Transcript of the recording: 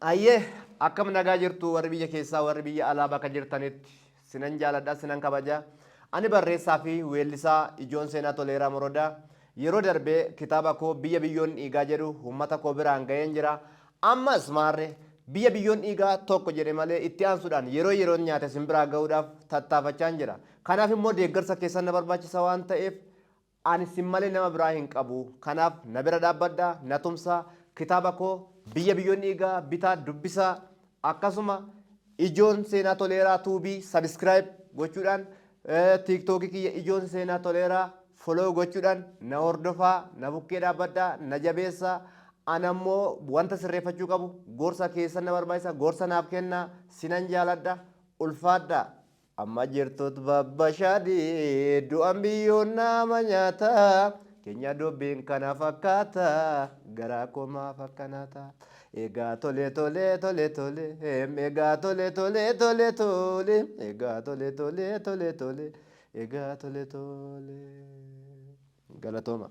Ayyee akkam nagaa jirtu warri biyya keessaa warri biyya alaa bakka jirtanitti sinan jaaladha sinan kabaja. Ani barreessaa fi weellisaa Ijoon Seenaa Toleeraa Morodaa yeroo darbee kitaaba koo biyya biyyoon dhiigaa jedhu uummata koo biraan ga'een jira. Ammas maarree biyya biyyoon dhiigaa tokko jedhe malee itti aansuudhaan yeroo nyaate simbiraa ga'uudhaaf tattaafachaan jira. Kanaaf immoo deeggarsa keessan na barbaachisa waan ta'eef ani sin malee nama biraa hin qabu. Kanaaf na bira dhaabbadhaa na tumsaa kitaaba koo biyya biyyoon dhiigaa bitaa dubbisaa akkasuma Ijoon Seenaa Toleeraa tuubii sabiskiraayib gochuudhaan tiiktookii kiyya Ijoon Seenaa Toleeraa foloo gochuudhaan na hordofaa na bukkee dhaabbadhaa na jabeessaa anammoo wanta sirreeffachuu qabu gorsa keessan na barbaachisa gorsa naaf kennaa sinan jaaladha ulfaadhaa. Amma jirtuut babbashaadhi du'an biyyoon nama nyaataa keenya dubbiin kana fakkaata garaa komaaf akkanaata. Egaa tole tole tole tole egaa tole tole tole tole egaa tole tole tole tole egaa tole tole galatooma.